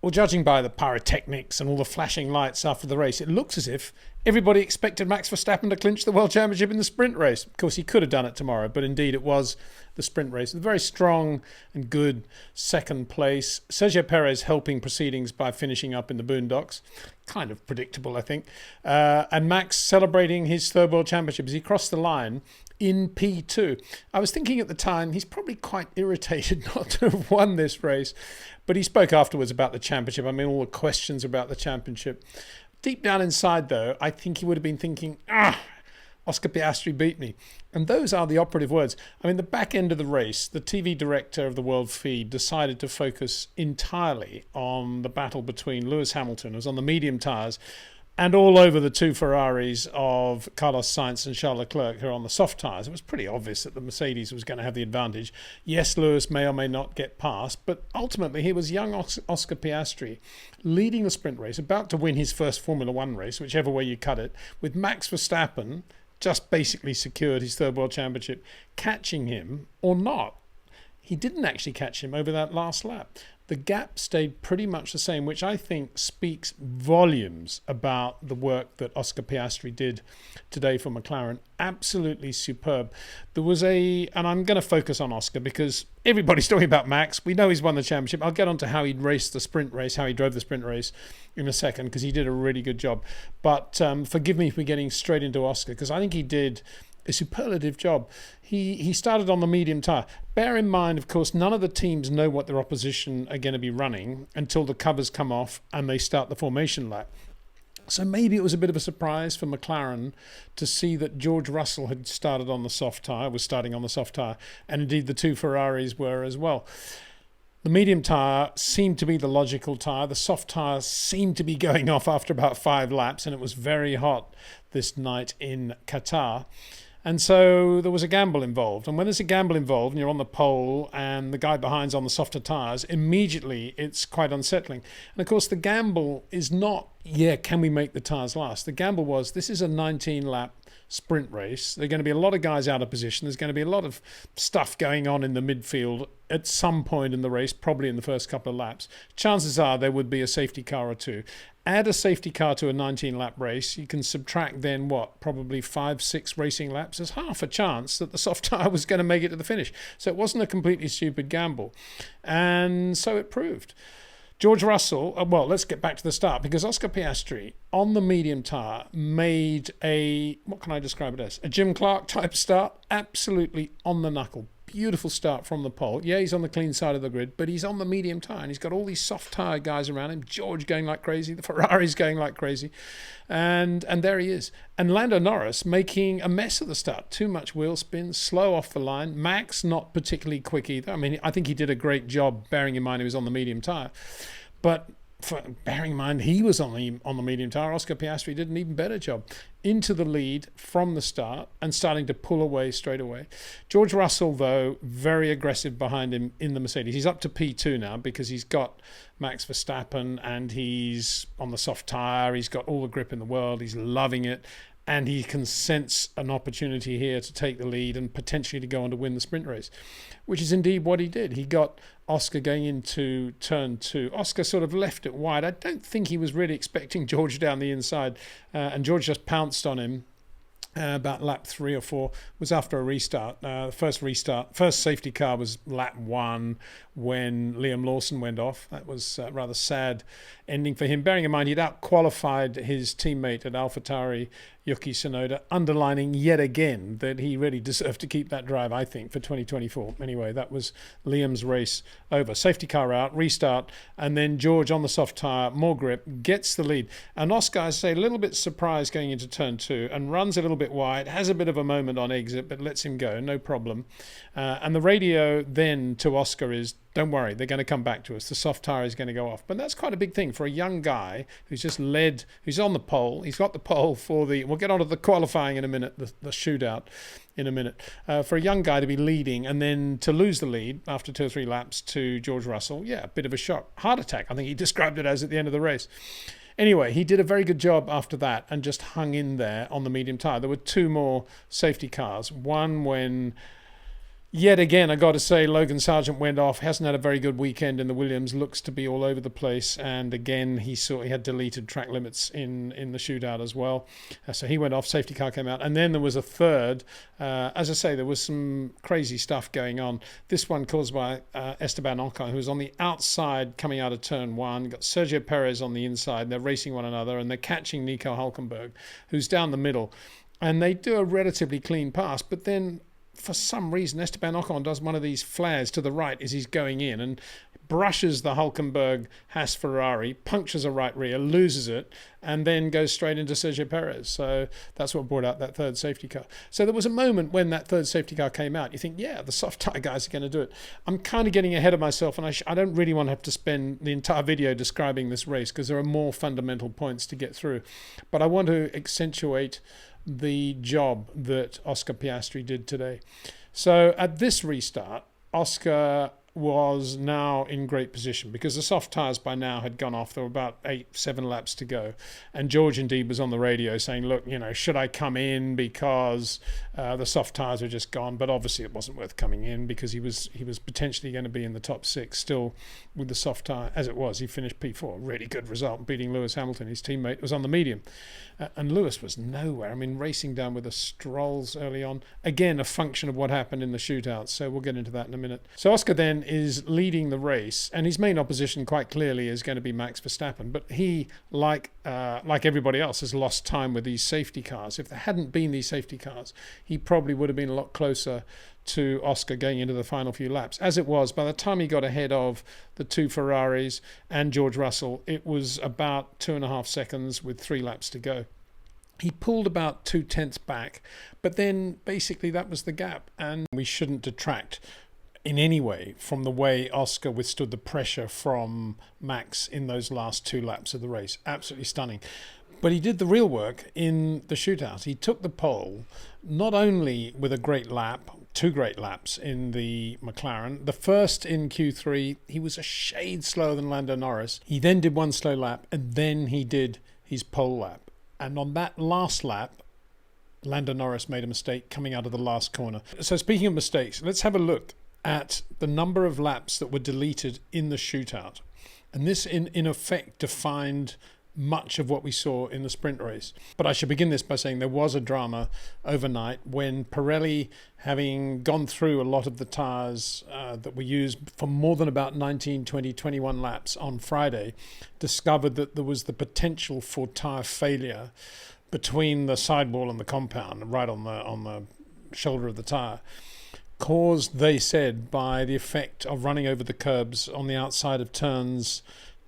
Well, judging by the pyrotechnics and all the flashing lights after the race, it looks as if everybody expected Max Verstappen to clinch the World Championship in the sprint race. Of course, he could have done it tomorrow, but indeed it was the sprint race. A very strong and good second place. Sergio Perez helping proceedings by finishing up in the boondocks. Kind of predictable, I think. And Max celebrating his third World Championship as he crossed the line in P2. I was thinking at the time, he's probably quite irritated not to have won this race, but he spoke afterwards about the championship. I mean, all the questions about the championship. Deep down inside, though, I think he would have been thinking, Oscar Piastri beat me. And those are the operative words. I mean, the back end of the race, the TV director of the World Feed decided to focus entirely on the battle between Lewis Hamilton, who was on the medium tyres, and all over the two Ferraris of Carlos Sainz and Charles Leclerc, who are on the soft tyres. It was pretty obvious that the Mercedes was going to have the advantage. Yes, Lewis may or may not get past, but ultimately he was young Oscar Piastri leading the sprint race, about to win his first Formula One race, whichever way you cut it, with Max Verstappen just basically secured his third World Championship, catching him or not. He didn't actually catch him over that last lap. The gap stayed pretty much the same, which I think speaks volumes about the work that Oscar Piastri did today for McLaren. Absolutely superb. There was and I'm going to focus on Oscar because everybody's talking about Max. We know he's won the championship. I'll get on to how he raced the sprint race, how he drove the sprint race in a second, because he did a really good job. But forgive me for getting straight into Oscar, because I think he did a superlative job. He started on the medium tyre. Bear in mind, of course, none of the teams know what their opposition are going to be running until the covers come off and they start the formation lap. So maybe it was a bit of a surprise for McLaren to see that George Russell had started on the soft tyre, was starting on the soft tyre, and indeed the two Ferraris were as well. The medium tyre seemed to be the logical tyre. The soft tyre seemed to be going off after about 5 laps, and it was very hot this night in Qatar. And so there was a gamble involved. And when there's a gamble involved and you're on the pole and the guy behind's on the softer tyres, immediately it's quite unsettling. And of course, the gamble is not, can we make the tyres last? The gamble was, this is a 19-lap sprint race. There are going to be a lot of guys out of position. There's going to be a lot of stuff going on in the midfield at some point in the race, probably in the first couple of laps. Chances are there would be a safety car or two. Add a safety car to a 19-lap race, you can subtract then probably 5-6 racing laps. There's half a chance that the soft tyre was going to make it to the finish. So it wasn't a completely stupid gamble. And so it proved. George Russell, let's get back to the start, because Oscar Piastri on the medium tyre made what can I describe it as? A Jim Clark type start, absolutely on the knuckle. Beautiful start from the pole. Yeah, he's on the clean side of the grid, but he's on the medium tyre and he's got all these soft tyre guys around him. George going like crazy, the Ferrari's going like crazy, and there he is. And Lando Norris making a mess of the start. Too much wheel spin, slow off the line. Max not particularly quick either. I mean, I think he did a great job, bearing in mind he was on the medium tyre. But bearing in mind he was on the medium tyre, Oscar Piastri did an even better job. Into the lead from the start and starting to pull away straight away. George Russell, though, very aggressive behind him in the Mercedes. He's up to P2 now because he's got Max Verstappen and he's on the soft tyre. He's got all the grip in the world. He's loving it. And he can sense an opportunity here to take the lead and potentially to go on to win the sprint race, which is indeed what he did. He got Oscar going into turn 2. Oscar sort of left it wide. I don't think he was really expecting George down the inside, and George just pounced on him. About lap 3 or 4 was after a restart. First safety car was lap 1 when Liam Lawson went off. That was a rather sad ending for him, bearing in mind he'd out-qualified his teammate at AlphaTauri, Yuki Tsunoda, underlining yet again that he really deserved to keep that drive, I think, for 2024. Anyway, that was Liam's race over. Safety car out, restart, and then George on the soft tyre, more grip, gets the lead. And Oscar, I say, a little bit surprised going into turn 2 and runs a little bit wide, has a bit of a moment on exit, but lets him go, no problem. And the radio then to Oscar is, don't worry, they're going to come back to us. The soft tyre is going to go off. But that's quite a big thing for a young guy who's just who's on the pole. He's got the pole we'll get on to the qualifying in a minute, the shootout in a minute. For a young guy to be leading and then to lose the lead after 2 or 3 laps to George Russell, a bit of a shock. Heart attack, I think he described it as at the end of the race. Anyway, he did a very good job after that and just hung in there on the medium tyre. There were 2 more safety cars. One when Yet again, I got to say, Logan Sargent went off. Hasn't had a very good weekend in the Williams. Looks to be all over the place. And again, he had deleted track limits in the shootout as well. So he went off. Safety car came out. And then there was a third. As I say, there was some crazy stuff going on. This one caused by Esteban Ocon, who was on the outside coming out of turn one. Got Sergio Perez on the inside. They're racing one another. And they're catching Nico Hülkenberg, who's down the middle. And they do a relatively clean pass. But then, for some reason, Esteban Ocon does one of these flares to the right as he's going in and brushes the Hülkenberg Haas Ferrari, punctures a right rear, loses it, and then goes straight into Sergio Perez. So that's what brought out that third safety car. So there was a moment when that third safety car came out. You think, yeah, the soft-tyre guys are going to do it. I'm kind of getting ahead of myself, and I don't really want to have to spend the entire video describing this race because there are more fundamental points to get through. But I want to accentuate the job that Oscar Piastri did today. So at this restart, Oscar was now in great position because the soft tyres by now had gone off. There were about 7 laps to go. And George indeed was on the radio saying, look, should I come in because the soft tyres are just gone? But obviously it wasn't worth coming in because he was potentially going to be in the top 6 still with the soft tyre. As it was, he finished P4. Really good result, beating Lewis Hamilton. His teammate was on the medium. And Lewis was nowhere. I mean, racing down with the Strolls early on. Again, a function of what happened in the shootouts. So we'll get into that in a minute. So Oscar then is leading the race, and his main opposition quite clearly is going to be Max Verstappen. But he, like everybody else, has lost time with these safety cars. If there hadn't been these safety cars, he probably would have been a lot closer to Oscar going into the final few laps. As it was, by the time he got ahead of the 2 Ferraris and George Russell, it was about 2.5 seconds with 3 laps to go. He pulled about 0.2 back, but then basically that was the gap, and we shouldn't detract in any way from the way Oscar withstood the pressure from Max in those last 2 laps of the race. Absolutely stunning. But he did the real work in the shootout. He took the pole, not only with a great lap, 2 great laps in the McLaren. The first in Q3, he was a shade slower than Lando Norris. He then did 1 slow lap, and then he did his pole lap. And on that last lap, Lando Norris made a mistake coming out of the last corner. So speaking of mistakes, let's have a look at the number of laps that were deleted in the shootout. And this, in effect, defined much of what we saw in the sprint race. But I should begin this by saying there was a drama overnight when Pirelli, having gone through a lot of the tyres that were used for more than about 19, 20, 21 laps on Friday, discovered that there was the potential for tyre failure between the sidewall and the compound, right on the shoulder of the tyre, caused, they said, by the effect of running over the curbs on the outside of turns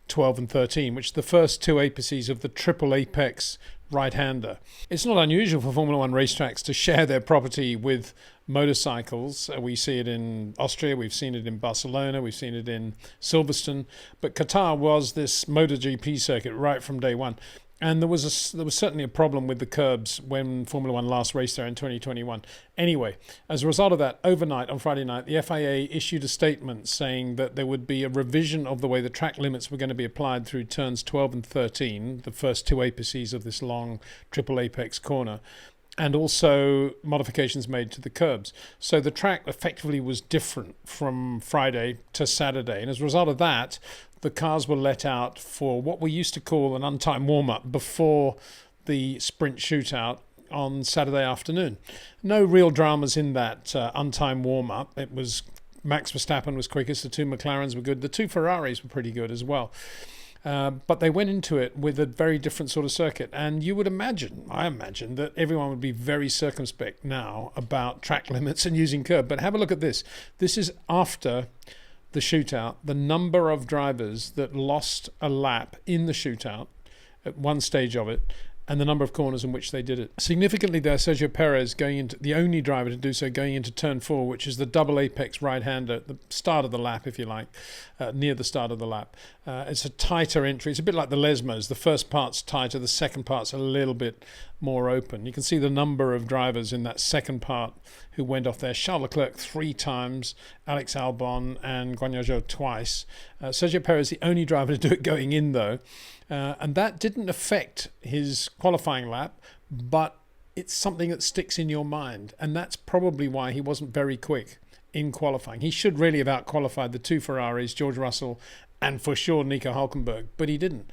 12 and 13, which are the first 2 apices of the triple apex right-hander. It's not unusual for Formula One racetracks to share their property with motorcycles. We see it in Austria, we've seen it in Barcelona, we've seen it in Silverstone, but Qatar was this MotoGP circuit right from day one. And there was certainly a problem with the curbs when Formula One last raced there in 2021. Anyway, as a result of that, overnight on Friday night, the FIA issued a statement saying that there would be a revision of the way the track limits were going to be applied through turns 12 and 13, the first 2 apices of this long triple apex corner, and also modifications made to the curbs. So the track effectively was different from Friday to Saturday. And as a result of that, the cars were let out for what we used to call an untimed warm-up before the sprint shootout on Saturday afternoon. No real dramas in that untimed warm-up. It was Max Verstappen was quickest, the 2 McLarens were good, the 2 Ferraris were pretty good as well. But they went into it with a very different sort of circuit. And you would imagine, I imagine, that everyone would be very circumspect now about track limits and using curb. But have a look at this. This is after the shootout, the number of drivers that lost a lap in the shootout at one stage of it, and the number of corners in which they did it. Significantly there, Sergio Perez going into the only driver to do so, going into turn 4, which is the double apex right-hander at the start of the lap, if you like, near the start of the lap. It's a tighter entry. It's a bit like the Lesmos. The first part's tighter, the second part's a little bit more open. You can see the number of drivers in that second part who went off there. Charles Leclerc 3 times, Alex Albon and Guanyu Zhou twice. Sergio Perez, the only driver to do it going in, though. And that didn't affect his qualifying lap, but it's something that sticks in your mind. And that's probably why he wasn't very quick in qualifying. He should really have out-qualified the two Ferraris, George Russell and for sure Nico Hülkenberg, but he didn't.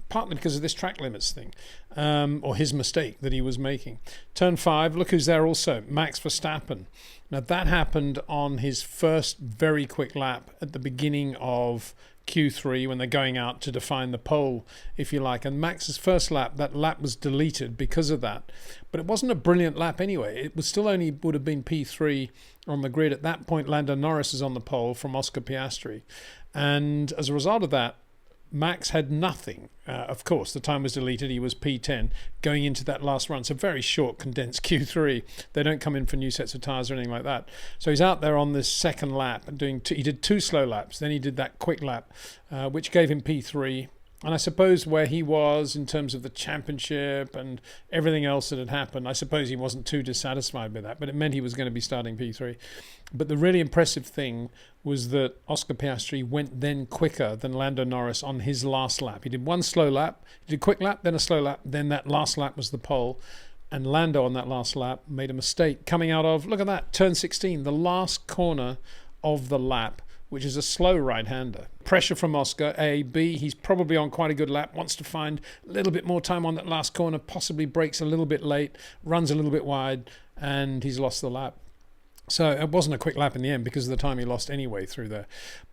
Partly because of this track limits thing, or his mistake that he was making. Turn 5, look who's there also, Max Verstappen. Now that happened on his first very quick lap at the beginning of Q3 when they're going out to define the pole, if you like. And Max's first lap, that lap was deleted because of that. But it wasn't a brilliant lap anyway. It was still only would have been P3 on the grid. At that point, Lando Norris is on the pole from Oscar Piastri. And as a result of that, Max had nothing. Of course, the time was deleted. He was P10 going into that last run. So very short, condensed Q3. They don't come in for new sets of tyres or anything like that. So he's out there on this second lap and he did 2 slow laps. Then he did that quick lap, which gave him P3. And I suppose where he was in terms of the championship and everything else that had happened, I suppose he wasn't too dissatisfied with that, but it meant he was going to be starting P3. But the really impressive thing was that Oscar Piastri went then quicker than Lando Norris on his last lap. He did 1 slow lap, he did a quick lap, then a slow lap, then that last lap was the pole. And Lando on that last lap made a mistake coming out of, look at that, turn 16, the last corner of the lap, which is a slow right-hander. Pressure from Oscar, A. B, he's probably on quite a good lap, wants to find a little bit more time on that last corner, possibly brakes a little bit late, runs a little bit wide, and he's lost the lap. So it wasn't a quick lap in the end because of the time he lost anyway through there.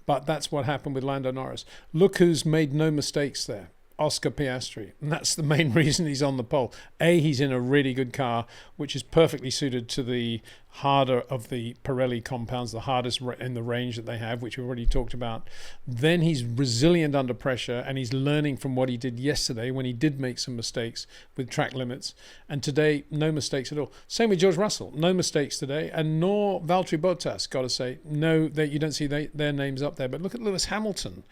But that's what happened with Lando Norris. Look who's made no mistakes there. Oscar Piastri. And that's the main reason he's on the pole. A, he's in a really good car, which is perfectly suited to the harder of the Pirelli compounds, the hardest in the range that they have, which we've already talked about. Then he's resilient under pressure, and he's learning from what he did yesterday when he did make some mistakes with track limits. And today, no mistakes at all. Same with George Russell. No mistakes today, and nor Valtteri Bottas, got to say. No, you don't see their names up there. But look at Lewis Hamilton.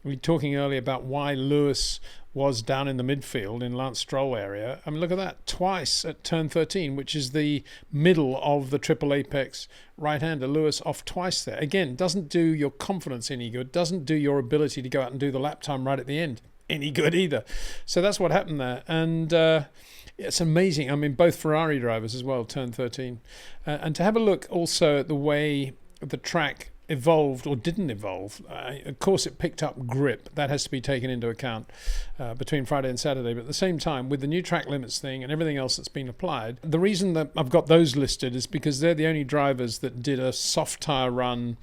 We were talking earlier about why Lewis was down in the midfield in Lance Stroll area. I mean, look at that. Twice at turn 13, which is the middle of the triple apex right-hander. Lewis off twice there. Again, doesn't do your confidence any good. Doesn't do your ability to go out and do the lap time right at the end any good either. So that's what happened there. And it's amazing. I mean, both Ferrari drivers as well, turn 13. And to have a look also at the way the track evolved or didn't evolve. Of course, it picked up grip. That has to be taken into account between Friday and Saturday. But at the same time, with the new track limits thing and everything else that's been applied, the reason that I've got those listed is because they're the only drivers that did a soft tyre run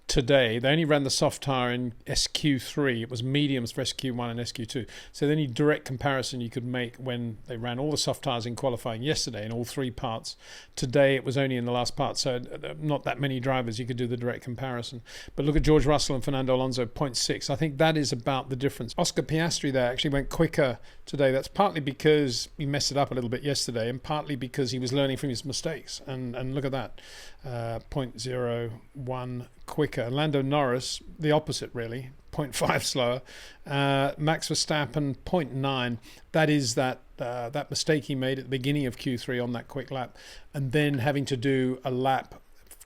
today. They only ran the soft tyre in SQ3. It was mediums for SQ1 and SQ2. So the only direct comparison you could make when they ran all the soft tyres in qualifying yesterday in all 3 parts. Today it was only in the last part, so not that many drivers you could do the direct comparison. But look at George Russell and Fernando Alonso, 0.6. I think that is about the difference. Oscar Piastri there actually went quicker today. That's partly because he messed it up a little bit yesterday and partly because he was learning from his mistakes. And look at that, 0.01 quicker. Lando Norris, the opposite really, 0.5 slower. Max Verstappen, 0.9. That is that mistake he made at the beginning of Q3 on that quick lap, and then having to do a lap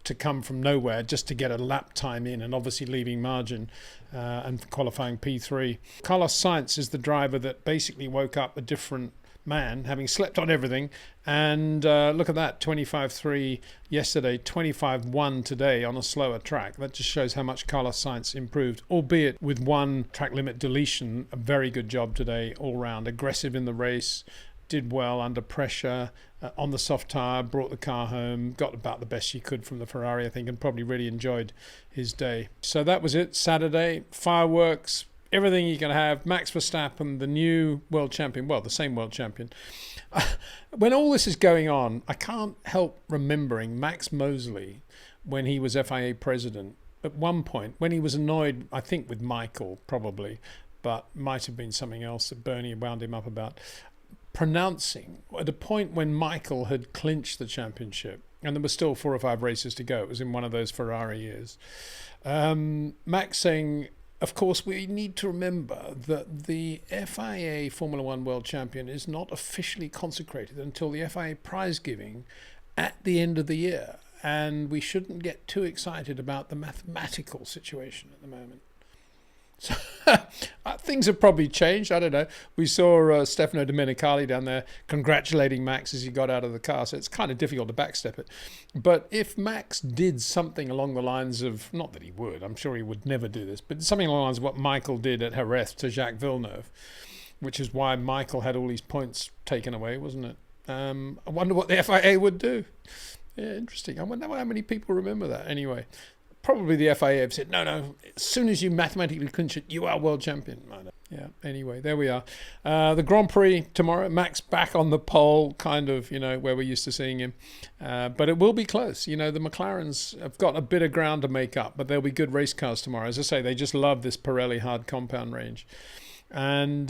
to come from nowhere just to get a lap time in, and obviously leaving margin and qualifying P3. Carlos Sainz is the driver that basically woke up a different man, having slept on everything, and look at that, 25.3 yesterday, 25.1 today on a slower track. That just shows how much Carlos Sainz improved, albeit with 1 track limit deletion. A very good job today all round. Aggressive in the race, did well under pressure, on the soft tyre, brought the car home, got about the best he could from the Ferrari, I think, and probably really enjoyed his day. So that was it. Saturday, fireworks, everything you can have. Max Verstappen, the new world champion, well, the same world champion. When all this is going on, I can't help remembering Max Mosley when he was FIA president. At one point, when he was annoyed, I think with Michael probably, but might have been something else that Bernie wound him up about, pronouncing at a point when Michael had clinched the championship and there were still 4 or 5 races to go. It was in one of those Ferrari years. Max saying, of course, we need to remember that the FIA Formula One World Champion is not officially consecrated until the FIA prize giving at the end of the year. And we shouldn't get too excited about the mathematical situation at the moment. So things have probably changed. I don't know. We saw Stefano Domenicali down there congratulating Max as he got out of the car. So it's kind of difficult to backstep it. But if Max did something along the lines of, not that he would, I'm sure he would never do this, but something along the lines of what Michael did at Jerez to Jacques Villeneuve, which is why Michael had all these points taken away, wasn't it? I wonder what the FIA would do. Yeah, interesting. I wonder how many people remember that. Anyway, probably the FIA have said, no, as soon as you mathematically clinch it, you are world champion. Yeah, anyway, there we are. The Grand Prix tomorrow, Max back on the pole, kind of, where we're used to seeing him. But it will be close. The McLarens have got a bit of ground to make up, but there'll be good race cars tomorrow. As I say, they just love this Pirelli hard compound range. And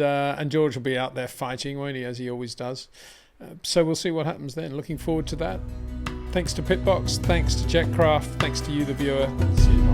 George will be out there fighting, won't he, as he always does. So we'll see what happens then. Looking forward to that. Thanks to Pitbox, thanks to Jetcraft, thanks to you, the viewer. See you.